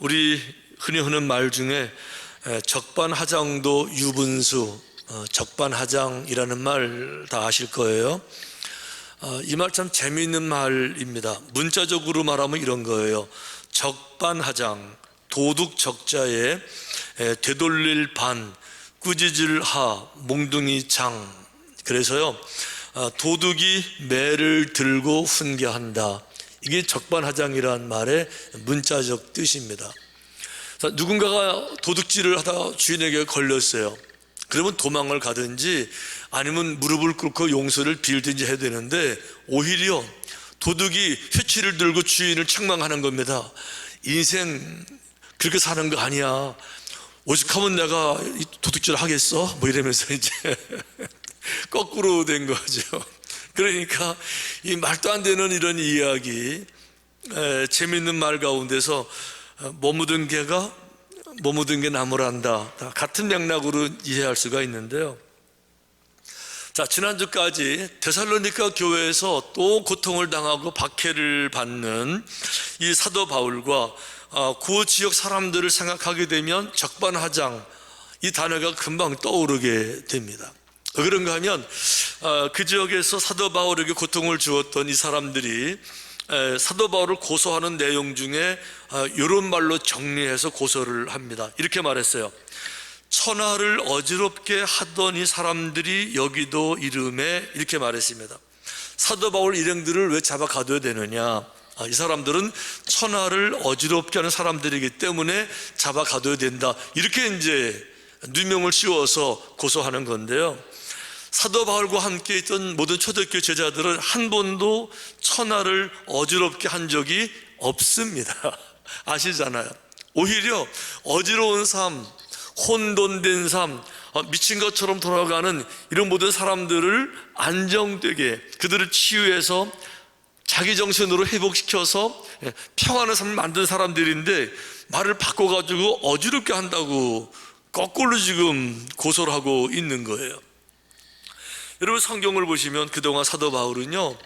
우리 흔히 하는 말 중에 적반하장도 유분수, 적반하장이라는 말 다 아실 거예요. 이 말 참 재미있는 말입니다. 문자적으로 말하면 이런 거예요. 적반하장, 도둑 적자에 되돌릴 반, 꾸짖을 하, 몽둥이 장. 그래서요, 도둑이 매를 들고 훈계한다. 이게 적반하장이라는 말의 문자적 뜻입니다. 누군가가 도둑질을 하다가 주인에게 걸렸어요. 그러면 도망을 가든지 아니면 무릎을 꿇고 용서를 빌든지 해야 되는데, 오히려 도둑이 회치를 들고 주인을 책망하는 겁니다. 인생 그렇게 사는 거 아니야. 오죽하면 내가 도둑질을 하겠어? 뭐 이러면서 이제 거꾸로 된 거죠. 그러니까 이 말도 안 되는 이런 이야기, 재밌는 말 가운데서 못 묻은 개가 못 묻은 게 나무란다, 다 같은 맥락으로 이해할 수가 있는데요. 자, 지난주까지 데살로니가 교회에서 또 고통을 당하고 박해를 받는 이 사도 바울과 그 지역 사람들을 생각하게 되면 적반하장, 이 단어가 금방 떠오르게 됩니다. 그런가 하면 그 지역에서 사도 바울에게 고통을 주었던 이 사람들이 사도 바울을 고소하는 내용 중에 이런 말로 정리해서 고소를 합니다. 이렇게 말했어요. 천하를 어지럽게 하던 이 사람들이 여기도 이름에, 이렇게 말했습니다. 사도 바울 일행들을 왜 잡아 가둬야 되느냐? 이 사람들은 천하를 어지럽게 하는 사람들이기 때문에 잡아 가둬야 된다, 이렇게 이제 누명을 씌워서 고소하는 건데요. 사도 바울과 함께 있던 모든 초대교회 제자들은 한 번도 천하를 어지럽게 한 적이 없습니다. 아시잖아요. 오히려 어지러운 삶, 혼돈된 삶, 미친 것처럼 돌아가는 이런 모든 사람들을 안정되게, 그들을 치유해서 자기 정신으로 회복시켜서 평안한 삶을 만든 사람들인데, 말을 바꿔가지고 어지럽게 한다고 거꾸로 지금 고소를 하고 있는 거예요. 여러분, 성경을 보시면 그동안 사도 바울은요,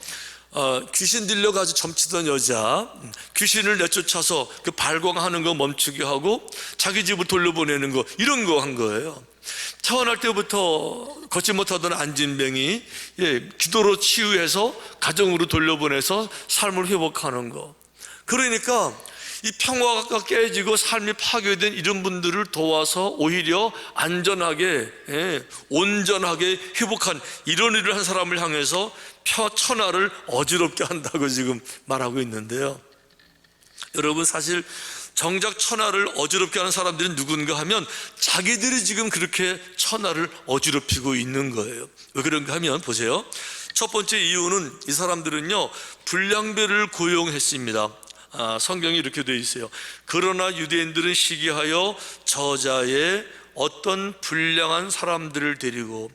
귀신 들려가지고 점치던 여자, 귀신을 내쫓아서 그 발광하는 거 멈추게 하고 자기 집을 돌려보내는 거, 이런 거 한 거예요. 태어날 때부터 걷지 못하던 안진뱅이 기도로 치유해서 가정으로 돌려보내서 삶을 회복하는 거. 그러니까 이 평화가 깨지고 삶이 파괴된 이런 분들을 도와서 오히려 안전하게, 온전하게 회복한 이런 일을 한 사람을 향해서 천하를 어지럽게 한다고 지금 말하고 있는데요. 여러분, 사실 정작 천하를 어지럽게 하는 사람들이 누군가 하면 자기들이 지금 그렇게 천하를 어지럽히고 있는 거예요. 왜 그런가 하면 보세요. 첫 번째 이유는 이 사람들은요, 불량배를 고용했습니다. 성경이 이렇게 되어 있어요. 그러나 유대인들은 시기하여 저자의 어떤 불량한 사람들을 데리고,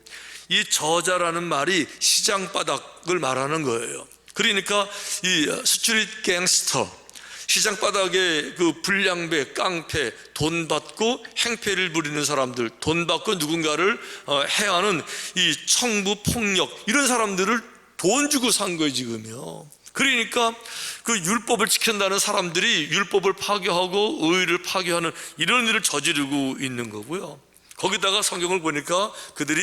이 저자라는 말이 시장바닥을 말하는 거예요. 그러니까 이 스트릿 갱스터, 시장바닥에 그 불량배, 깡패, 돈 받고 행패를 부리는 사람들, 돈 받고 누군가를 해하는 이 청부 폭력, 이런 사람들을 돈 주고 산 거예요 지금요. 그러니까 그 율법을 지킨다는 사람들이 율법을 파괴하고 의를 파괴하는 이런 일을 저지르고 있는 거고요. 거기다가 성경을 보니까 그들이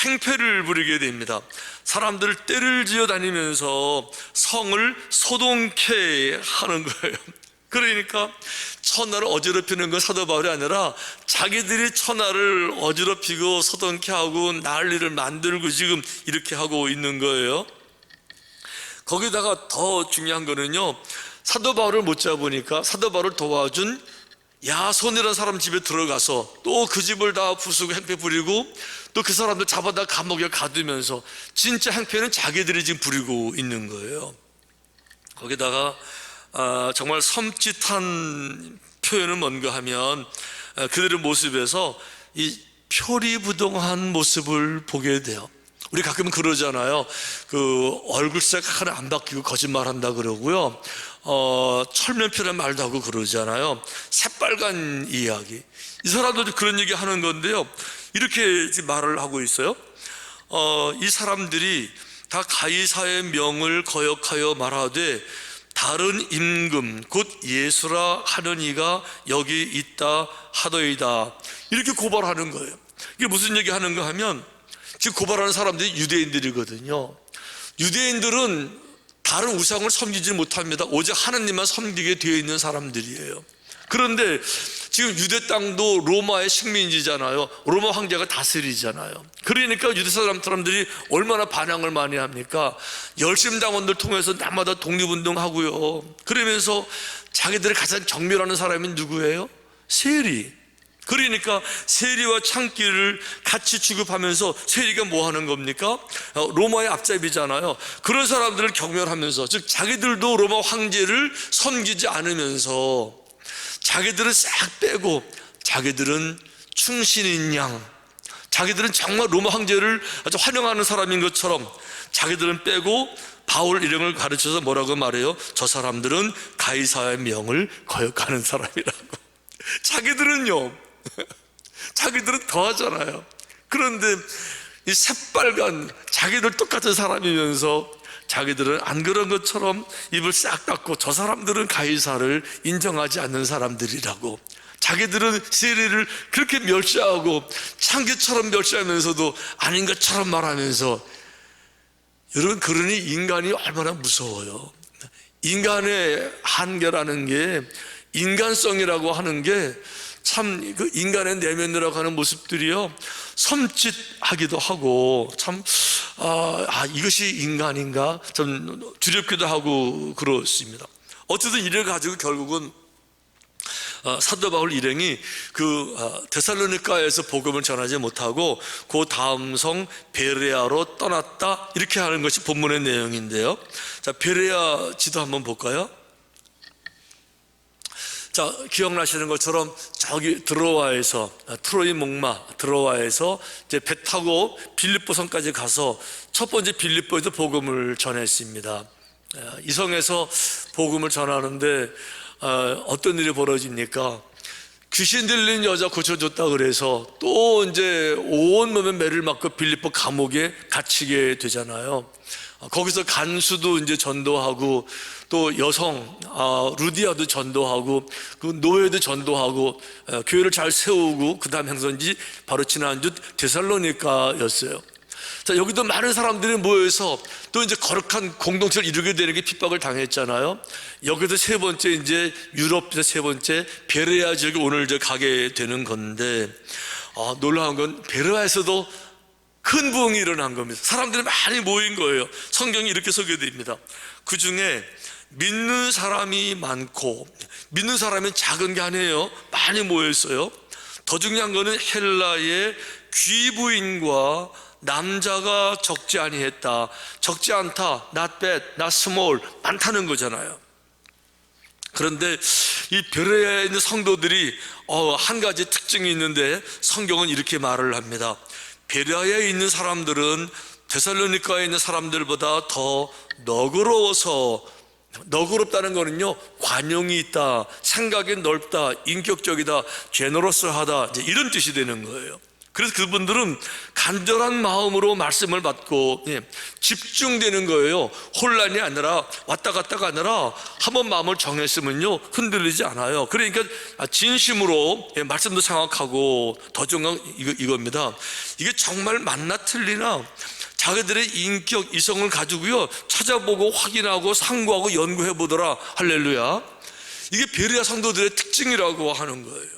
행패를 부리게 됩니다. 사람들을 떼를 지어 다니면서 성을 소동케 하는 거예요. 그러니까 천하를 어지럽히는 건 사도 바울이 아니라 자기들이 천하를 어지럽히고 소동케 하고 난리를 만들고 지금 이렇게 하고 있는 거예요. 거기다가 더 중요한 거는요, 사도 바울을 못 잡으니까 사도 바울을 도와준 야손이라는 사람 집에 들어가서 또 그 집을 다 부수고 행패 부리고 또 그 사람들 잡아다 감옥에 가두면서 진짜 행패는 자기들이 지금 부리고 있는 거예요. 거기다가 정말 섬찟한 표현은 뭔가 하면 그들의 모습에서 이 표리부동한 모습을 보게 돼요. 우리 가끔 그러잖아요. 그 얼굴색 하나 안 바뀌고 거짓말한다 그러고요. 철면피라는 말도 하고 그러잖아요. 새빨간 이야기. 이 사람들도 그런 얘기 하는 건데요. 이렇게 말을 하고 있어요. 이 사람들이 다 가이사의 명을 거역하여 말하되 다른 임금 곧 예수라 하는 이가 여기 있다 하더이다. 이렇게 고발하는 거예요. 이게 무슨 얘기하는가 하면, 지금 고발하는 사람들이 유대인들이거든요. 유대인들은 다른 우상을 섬기지 못합니다. 오직 하나님만 섬기게 되어 있는 사람들이에요. 그런데 지금 유대 땅도 로마의 식민지잖아요. 로마 황제가 다스리잖아요. 그러니까 유대 사람들이 얼마나 반항을 많이 합니까? 열심당원들 통해서 날마다 독립운동하고요. 그러면서 자기들을 가장 경멸하는 사람이 누구예요? 세리. 그러니까 세리와 창기를 같이 취급하면서, 세리가 뭐 하는 겁니까? 로마의 앞잡이잖아요. 그런 사람들을 경멸하면서, 즉 자기들도 로마 황제를 섬기지 않으면서 자기들은 싹 빼고, 자기들은 충신인 양, 자기들은 정말 로마 황제를 아주 환영하는 사람인 것처럼 자기들은 빼고 바울 일행을 가르쳐서 뭐라고 말해요? 저 사람들은 가이사의 명을 거역하는 사람이라고. 자기들은요, 자기들은 더 하잖아요. 그런데 이 새빨간, 자기들 똑같은 사람이면서 자기들은 안 그런 것처럼 입을 싹 닫고, 저 사람들은 가이사를 인정하지 않는 사람들이라고. 자기들은 세리를 그렇게 멸시하고 창기처럼 멸시하면서도 아닌 것처럼 말하면서. 여러분, 그러니 인간이 얼마나 무서워요. 인간의 한계라는 게, 인간성이라고 하는 게 참 그 인간의 내면이라고 하는 모습들이요, 섬찟하기도 하고 참 이것이 인간인가 좀 두렵기도 하고 그렇습니다. 어쨌든 이를 가지고 결국은 사도 바울 일행이 데살로니가에서 복음을 전하지 못하고 그 다음 성 베레아로 떠났다, 이렇게 하는 것이 본문의 내용인데요. 자, 베레아 지도 한번 볼까요? 자, 기억나시는 것처럼 저기 드로아에서, 트로이 목마 드로아에서 이제 배 타고 빌립보성까지 가서 첫 번째 빌립보에서 복음을 전했습니다. 이 성에서 복음을 전하는데 어떤 일이 벌어집니까? 귀신 들린 여자 고쳐줬다 그래서 또 이제 온몸에 매를 맞고 빌립보 감옥에 갇히게 되잖아요. 거기서 간수도 이제 전도하고, 또 여성 루디아도 전도하고, 그 노예도 전도하고, 교회를 잘 세우고, 그 다음 행선지 바로 지난주 데살로니가였어요. 자, 여기도 많은 사람들이 모여서 또 이제 거룩한 공동체를 이루게 되는 게 핍박을 당했잖아요. 여기도 세 번째, 이제 유럽에서 세 번째 베레아 지역에 오늘 이제 가게 되는 건데, 놀라운 건 베레아에서도 큰 부흥이 일어난 겁니다. 사람들이 많이 모인 거예요. 성경이 이렇게 소개됩니다. 그 중에 믿는 사람이 많고, 믿는 사람이 작은 게 아니에요. 많이 모였어요. 더 중요한 거는 헬라의 귀부인과 남자가 적지 아니했다. 적지 않다, not bad, not small, 많다는 거잖아요. 그런데 이 베레아에 있는 성도들이 한 가지 특징이 있는데, 성경은 이렇게 말을 합니다. 베레아에 있는 사람들은 데살로니가에 있는 사람들보다 더 너그러워서, 너그럽다는 거는요, 관용이 있다, 생각이 넓다, 인격적이다, 제너러스하다, 이제 이런 뜻이 되는 거예요. 그래서 그분들은 간절한 마음으로 말씀을 받고 집중되는 거예요. 혼란이 아니라, 왔다 갔다가 아니라 한번 마음을 정했으면요 흔들리지 않아요. 그러니까 진심으로 말씀도 생각하고, 더 중요한 건 이겁니다. 이게 정말 맞나 틀리나 자기들의 인격 이성을 가지고요 찾아보고 확인하고 상고하고 연구해 보더라. 할렐루야. 이게 베레아 성도들의 특징이라고 하는 거예요.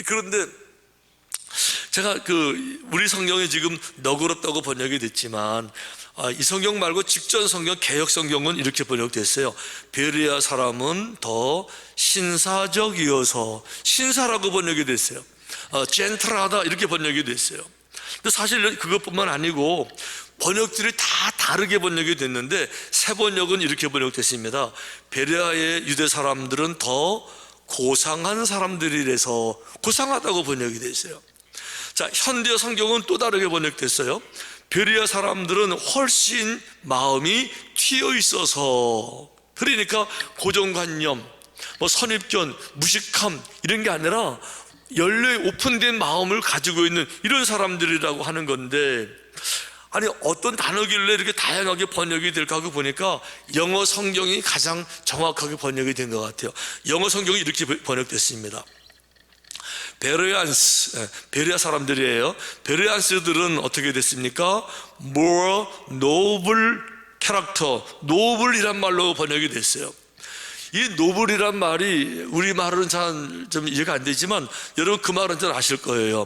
그런데 제가 우리 성경이 지금 너그럽다고 번역이 됐지만, 이 성경 말고 직전 성경, 개역 성경은 이렇게 번역됐어요. 베레아 사람은 더 신사적이어서, 신사라고 번역이 됐어요. 젠틀하다, 이렇게 번역이 됐어요. 근데 사실 그것뿐만 아니고 번역들이 다 다르게 번역이 됐는데, 새 번역은 이렇게 번역됐습니다. 베레아의 유대 사람들은 더 고상한 사람들이라서 고상하다고 번역이 됐어요. 자, 현대 성경은 또 다르게 번역됐어요. 베레아 사람들은 훨씬 마음이 튀어 있어서, 그러니까 고정관념, 선입견, 무식함 이런 게 아니라 열려 오픈된 마음을 가지고 있는 이런 사람들이라고 하는 건데, 아니 어떤 단어길래 이렇게 다양하게 번역이 될까 하고 보니까 영어 성경이 가장 정확하게 번역이 된 것 같아요. 영어 성경이 이렇게 번역됐습니다. 베레안스, 베레아 사람들이에요. 베레안스들은 어떻게 됐습니까? More noble character, 노블이란 말로 번역이 됐어요. 이 노블이란 말이 우리말은 잘 좀 이해가 안 되지만 여러분 그 말은 잘 아실 거예요.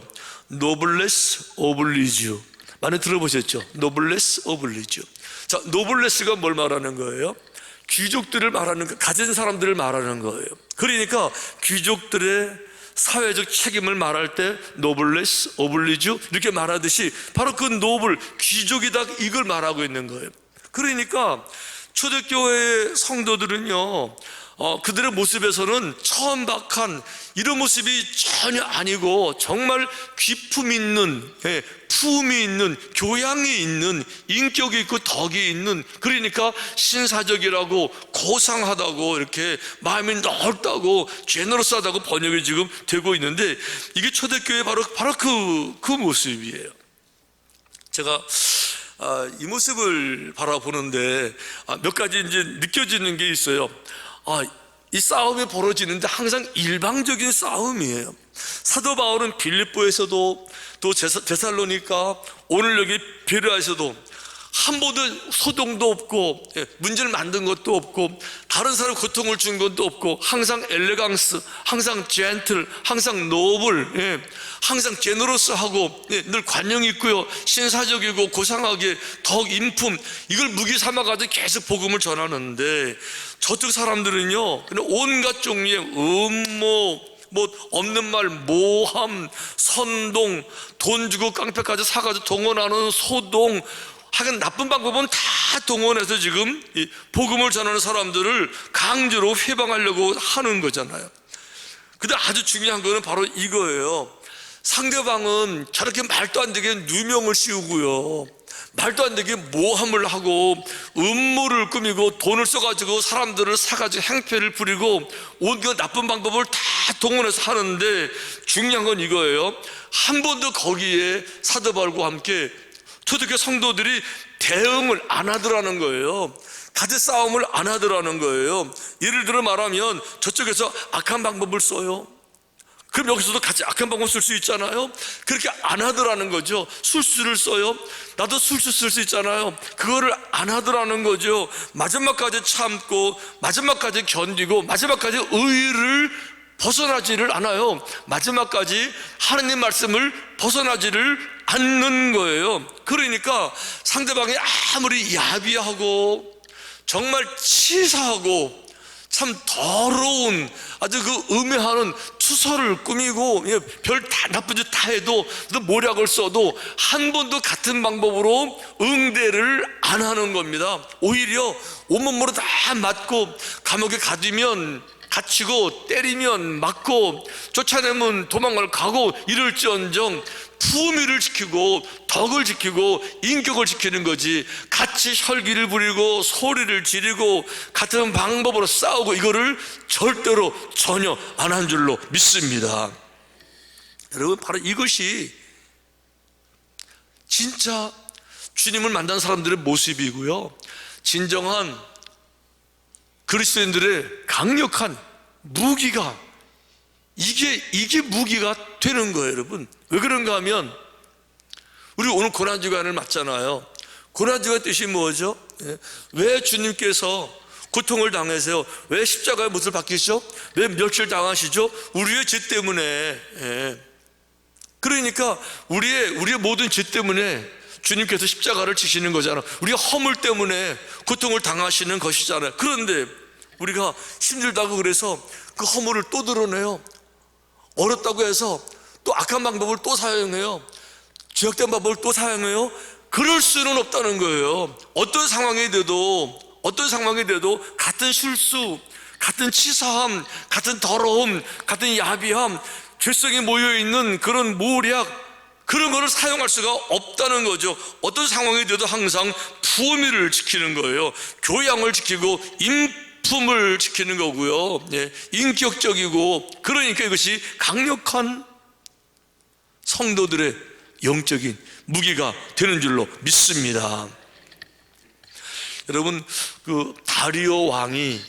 Noblesse oblige. 많이 들어보셨죠? Noblesse oblige. 자, 노블레스가 뭘 말하는 거예요? 귀족들을 말하는 거, 가진 사람들을 말하는 거예요. 그러니까 귀족들의 사회적 책임을 말할 때 노블레스 오블리주 이렇게 말하듯이 바로 그 노블 귀족이다 이걸 말하고 있는 거예요. 그러니까 초대교회의 성도들은요 그들의 모습에서는 천박한 이런 모습이 전혀 아니고 정말 귀품 있는, 품이 있는, 교양이 있는, 인격이 있고 덕이 있는, 그러니까 신사적이라고 고상하다고 이렇게 마음이 넓다고 제너러스하다고 번역이 지금 되고 있는데 이게 초대교회 바로 그 모습이에요. 제가 이 모습을 바라보는데 몇 가지 이제 느껴지는 게 있어요. 이 싸움이 벌어지는데 항상 일방적인 싸움이에요. 사도 바울은 빌립보에서도 또 데살로니가 오늘 여기 베레아에서도 한 번도 소동도 없고 문제를 만든 것도 없고 다른 사람 고통을 준 것도 없고 항상 엘레강스, 항상 젠틀, 항상 노블, 항상 제너러스하고 늘 관용 있고요 신사적이고 고상하게 덕 인품 이걸 무기 삼아가지고 계속 복음을 전하는데 저쪽 사람들은요 그냥 온갖 종류의 음모 없는 말, 모함, 선동, 돈 주고 깡패까지 사가지고 동원하는 소동 하여간 나쁜 방법은 다 동원해서 지금 이 복음을 전하는 사람들을 강제로 회방하려고 하는 거잖아요. 근데 아주 중요한 거는 바로 이거예요. 상대방은 저렇게 말도 안 되게 누명을 씌우고요 말도 안 되게 모함을 하고 음모를 꾸미고 돈을 써가지고 사람들을 사가지고 행패를 부리고 온갖 나쁜 방법을 다 동원해서 하는데 중요한 건 이거예요. 한 번도 거기에 사도 바울과 함께 초대교회 성도들이 대응을 안 하더라는 거예요. 같이 싸움을 안 하더라는 거예요. 예를 들어 말하면 저쪽에서 악한 방법을 써요. 그럼 여기서도 같이 악한 방법 쓸 수 있잖아요. 그렇게 안 하더라는 거죠. 술수를 써요. 나도 술수 쓸 수 있잖아요. 그거를 안 하더라는 거죠. 마지막까지 참고 마지막까지 견디고 마지막까지 의의를 벗어나지를 않아요. 마지막까지 하나님 말씀을 벗어나지를 않는 거예요. 그러니까 상대방이 아무리 야비하고 정말 치사하고 참 더러운 아주 그 음해하는 투서를 꾸미고 별 다 나쁜 짓 다 해도 모략을 써도 한 번도 같은 방법으로 응대를 안 하는 겁니다. 오히려 온몸으로 다 맞고 감옥에 가두면 갇히고 때리면 맞고 쫓아내면 도망을 가고 이럴지언정 품위를 지키고 덕을 지키고 인격을 지키는 거지 같이 혈기를 부리고 소리를 지르고 같은 방법으로 싸우고 이거를 절대로 전혀 안 한 줄로 믿습니다. 여러분 바로 이것이 진짜 주님을 만난 사람들의 모습이고요 진정한 그리스도인들의 강력한 무기가 이게 무기가 되는 거예요. 여러분 왜 그런가 하면 우리 오늘 고난주간을 맞잖아요. 고난주간 뜻이 뭐죠? 왜 주님께서 고통을 당하세요? 왜 십자가의 못을 박히시죠? 왜 멸치를 당하시죠? 우리의 죄 때문에. 그러니까 우리의 모든 죄 때문에 주님께서 십자가를 지시는 거잖아요. 우리가 허물 때문에 고통을 당하시는 것이잖아요. 그런데 우리가 힘들다고 그래서 그 허물을 또 드러내요. 어렵다고 해서 또 악한 방법을 또 사용해요. 죄악된 방법을 또 사용해요. 그럴 수는 없다는 거예요. 어떤 상황이 돼도 같은 실수, 같은 치사함, 같은 더러움, 같은 야비함, 죄성이 모여있는 그런 모략 그런 거를 사용할 수가 없다는 거죠. 어떤 상황이 돼도 항상 품위를 지키는 거예요. 교양을 지키고 인품을 지키는 거고요. 인격적이고 그러니까 이것이 강력한 성도들의 영적인 무기가 되는 줄로 믿습니다. 여러분, 그 다리오 왕이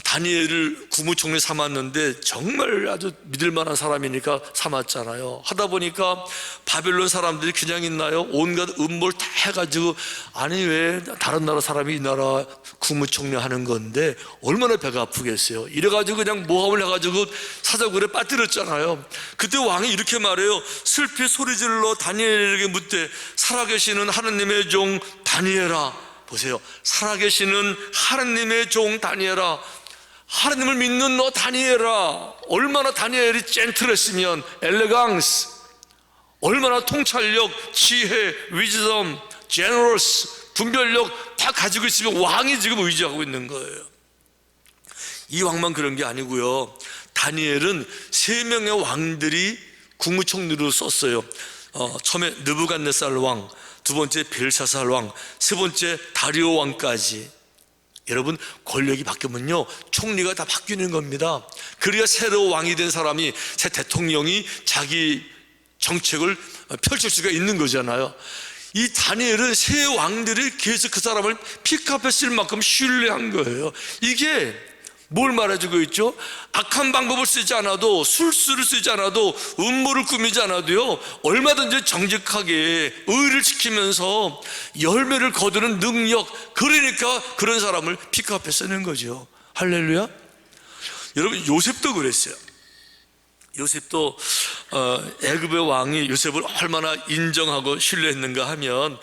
다니엘을 국무총리 삼았는데 정말 아주 믿을 만한 사람이니까 삼았잖아요. 하다 보니까 바벨론 사람들이 그냥 있나요? 온갖 음모를 다 해가지고, 아니 왜 다른 나라 사람이 이 나라 국무총리 하는 건데 얼마나 배가 아프겠어요. 이래가지고 그냥 모함을 해가지고 사자굴에 빠뜨렸잖아요. 그때 왕이 이렇게 말해요. 슬피 소리질러 다니엘에게 묻되, 살아계시는 하느님의 종 다니엘아. 보세요, 살아계시는 하느님의 종 다니엘아, 하느님을 믿는 너 다니엘아, 얼마나 다니엘이 젠틀했으면, 엘레강스, 얼마나 통찰력, 지혜, 위즈덤, 제너러스, 분별력 다 가지고 있으면 왕이 지금 의지하고 있는 거예요. 이 왕만 그런 게 아니고요, 다니엘은 3명의 왕들이 국무총리로 썼어요. 처음에 느부갓네살 왕, 두 번째 벨사살 왕, 세 번째 다리오 왕까지. 여러분, 권력이 바뀌면요 총리가 다 바뀌는 겁니다. 그래야 새로 왕이 된 사람이, 새 대통령이 자기 정책을 펼칠 수가 있는 거잖아요. 이 다니엘은 새 왕들이 계속 그 사람을 픽업했을 만큼 신뢰한 거예요. 이게 뭘 말해주고 있죠? 악한 방법을 쓰지 않아도, 술수를 쓰지 않아도, 음모를 꾸미지 않아도요, 얼마든지 정직하게 의를 지키면서 열매를 거두는 능력, 그러니까 그런 사람을 픽업해 쓰는 거죠. 할렐루야. 여러분, 요셉도 그랬어요. 요셉도 애굽의 왕이 요셉을 얼마나 인정하고 신뢰했는가 하면,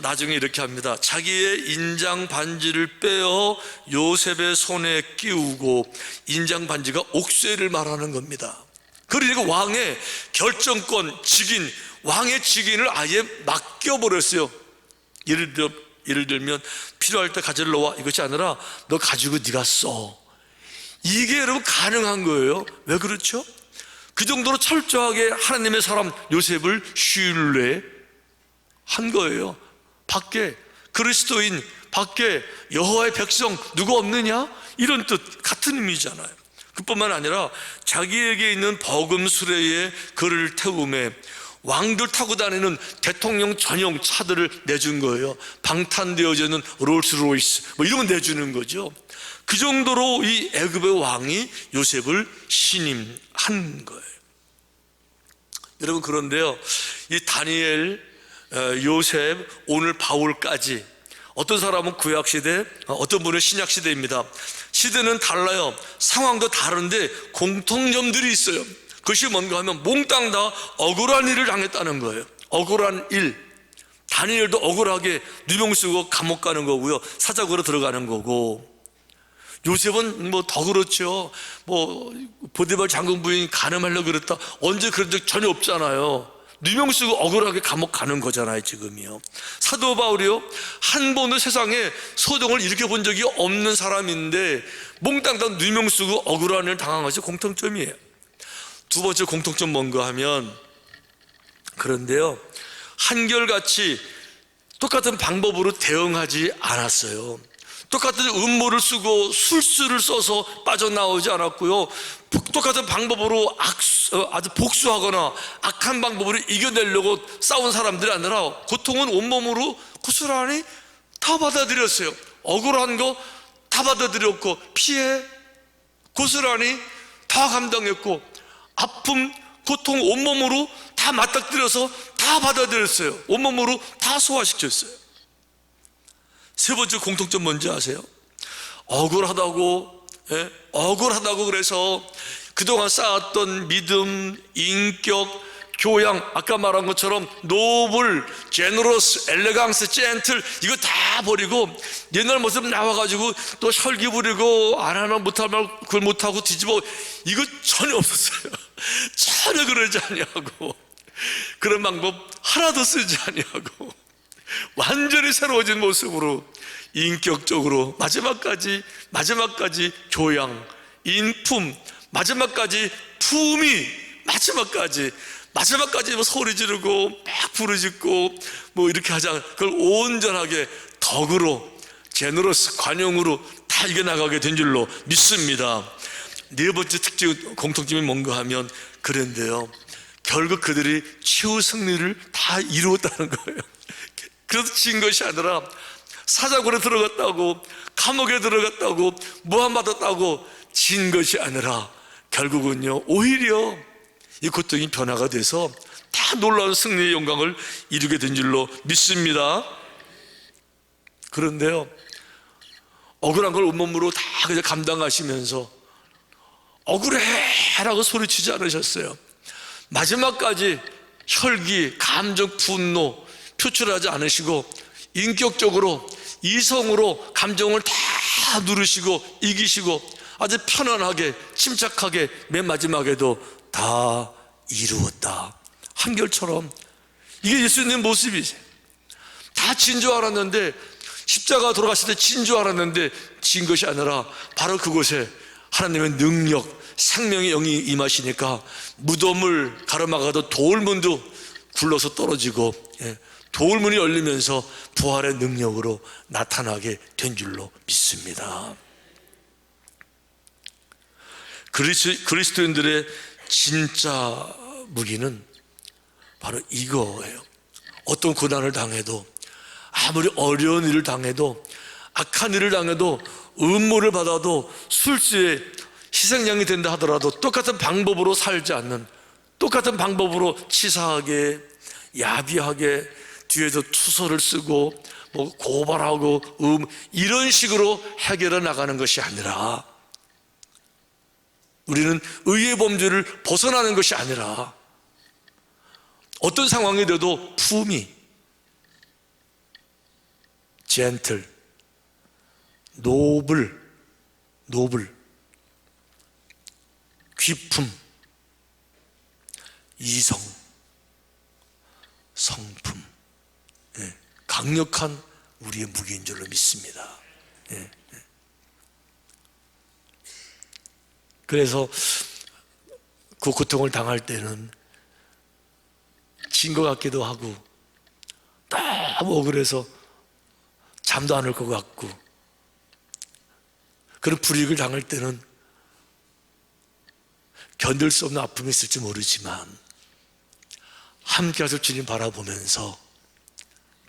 나중에 이렇게 합니다. 자기의 인장 반지를 빼어 요셉의 손에 끼우고, 인장 반지가 옥쇠를 말하는 겁니다. 그러니까 왕의 결정권, 직인, 왕의 직인을 아예 맡겨버렸어요. 예를 들면 필요할 때 가지러 와, 이것이 아니라 너 가지고 네가 써. 이게 여러분 가능한 거예요. 왜 그렇죠? 그 정도로 철저하게 하나님의 사람 요셉을 신뢰한 거예요. 밖에 그리스도인, 밖에 여호와의 백성 누가 없느냐? 이런 뜻, 같은 의미잖아요. 그뿐만 아니라 자기에게 있는 버금 수레에 그를 태우매 왕들 타고 다니는 대통령 전용 차들을 내준 거예요. 방탄되어지는 롤스로이스 뭐 이런 거 내주는 거죠. 그 정도로 이 애굽의 왕이 요셉을 신임한 거예요. 여러분, 그런데요, 이 다니엘, 요셉, 오늘 바울까지, 어떤 사람은 구약시대, 어떤 분은 신약시대입니다. 시대는 달라요. 상황도 다른데 공통점들이 있어요. 그것이 뭔가 하면 몽땅 다 억울한 일을 당했다는 거예요. 억울한 일. 다니엘도 억울하게 누명 쓰고 감옥 가는 거고요, 사자굴로 들어가는 거고, 요셉은 뭐 더 그렇죠. 뭐 보디발 장군 부인이 간음하려고 그랬다, 언제 그런 적 전혀 없잖아요. 누명 쓰고 억울하게 감옥 가는 거잖아요, 지금이요. 사도 바울이요, 한 번도 세상에 소동을 일으켜 본 적이 없는 사람인데 몽땅 다 누명 쓰고 억울한 일을 당한 것이 공통점이에요. 두 번째 공통점 뭔가 하면, 그런데요, 한결같이 똑같은 방법으로 대응하지 않았어요. 똑같은 음모를 쓰고 술수를 써서 빠져나오지 않았고요, 똑같은 방법으로 아주 복수하거나 악한 방법으로 이겨내려고 싸운 사람들이 아니라 고통은 온몸으로 고스란히 다 받아들였어요. 억울한 거 다 받아들였고, 피해 고스란히 다 감당했고, 아픔, 고통 온몸으로 다 맞닥뜨려서 다 받아들였어요. 온몸으로 다 소화시켰어요. 세 번째 공통점 뭔지 아세요? 억울하다고, 억울하다고 그래서 그동안 쌓았던 믿음, 인격, 교양, 아까 말한 것처럼 노블, 제너러스, 엘레강스, 젠틀, 이거 다 버리고 옛날 모습 나와가지고 또 혈기 부리고 안 하나 못할 말 그걸 못하고 뒤집어, 이거 전혀 없었어요. 전혀 그러지 아니하고, 그런 방법 하나도 쓰지 아니하고 완전히 새로워진 모습으로 인격적으로 마지막까지 교양, 인품, 마지막까지 품위, 마지막까지 뭐 소리 지르고 막 부르짖고 뭐 이렇게 하지 않고, 그걸 온전하게 덕으로, 제너러스, 관용으로 다 이겨나가게 된 줄로 믿습니다. 네 번째 특징, 공통점이 뭔가 하면, 그런데요, 결국 그들이 최후 승리를 다 이루었다는 거예요. 그래서 진 것이 아니라 사자굴에 들어갔다고, 감옥에 들어갔다고, 모함받았다고 진 것이 아니라 결국은요, 오히려 이 고통이 변화가 돼서 다 놀라운 승리의 영광을 이루게 된 줄로 믿습니다. 그런데요, 억울한 걸 온몸으로 다 그냥 감당하시면서 억울해라고 소리치지 않으셨어요. 마지막까지 혈기, 감정, 분노 표출하지 않으시고 인격적으로, 이성으로 감정을 다 누르시고 이기시고 아주 편안하게, 침착하게 맨 마지막에도 다 이루었다. 한결처럼 이게 예수님 모습이지. 다 진 줄 알았는데, 십자가 돌아가실 때 진 줄 알았는데 진 것이 아니라 바로 그곳에 하나님의 능력, 생명의 영이 임하시니까 무덤을 가로막아도 돌문도 굴러서 떨어지고, 돌문이 열리면서 부활의 능력으로 나타나게 된 줄로 믿습니다. 그리스도인들의 진짜 무기는 바로 이거예요. 어떤 고난을 당해도, 아무리 어려운 일을 당해도, 악한 일을 당해도, 음모를 받아도, 술수에 희생양이 된다 하더라도 똑같은 방법으로 살지 않는, 똑같은 방법으로 치사하게, 야비하게 뒤에서 투서를 쓰고 뭐 고발하고 이런 식으로 해결해 나가는 것이 아니라, 우리는 의의 범주를 벗어나는 것이 아니라 어떤 상황이 돼도 품위, 젠틀, 노블, 귀품, 이성, 성품, 강력한 우리의 무기인 줄로 믿습니다. 그래서 그 고통을 당할 때는 진 것 같기도 하고, 너무 억울해서 잠도 안 올 것 같고, 그런 불이익을 당할 때는 견딜 수 없는 아픔이 있을지 모르지만 함께 하실 주님 바라보면서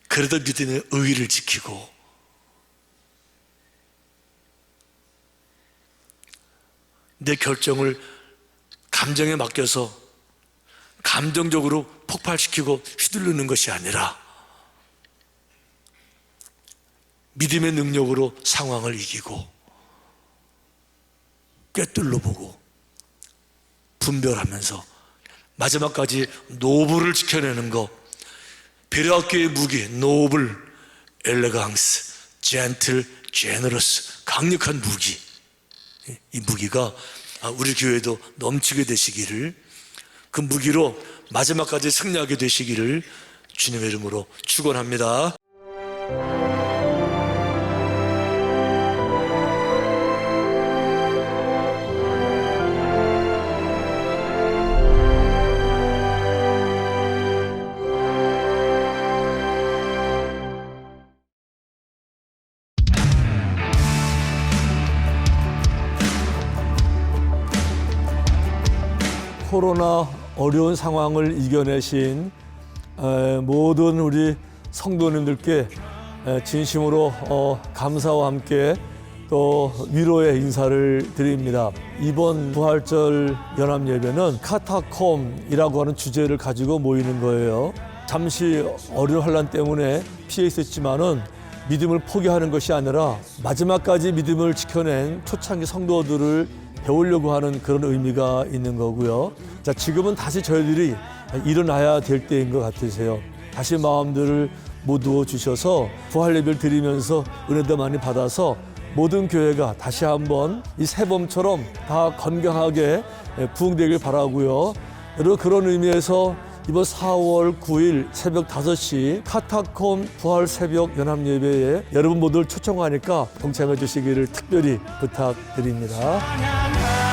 그래도 믿음의 의의를 지키고, 내 결정을 감정에 맡겨서 감정적으로 폭발시키고 휘두르는 것이 아니라 믿음의 능력으로 상황을 이기고 꿰뚫러 보고 분별하면서 마지막까지 노블을 지켜내는 것, 베레아교의 무기, 노블, 엘레강스, 젠틀, 제너러스, 강력한 무기, 이 무기가 우리 교회도 넘치게 되시기를, 그 무기로 마지막까지 승리하게 되시기를 주님의 이름으로 축원합니다. 코로나 어려운 상황을 이겨내신 모든 우리 성도님들께 진심으로 감사와 함께 또 위로의 인사를 드립니다. 이번 부활절 연합예배는 카타콤이라고 하는 주제를 가지고 모이는 거예요. 잠시 어려운 환난 때문에 피해 있었지만은 믿음을 포기하는 것이 아니라 마지막까지 믿음을 지켜낸 초창기 성도들을 배우려고 하는 그런 의미가 있는 거고요. 자, 지금은 다시 저희들이 일어나야 될 때인 것 같으세요. 다시 마음들을 모두어 주셔서 부활 예배를 드리면서 은혜도 많이 받아서 모든 교회가 다시 한번 이 새봄처럼 다 건강하게 부흥되길 바라고요. 여러분, 그런 의미에서 이번 4월 9일 새벽 5시 카타콤 부활 새벽 연합예배에 여러분 모두를 초청하니까 동참해 주시기를 특별히 부탁드립니다.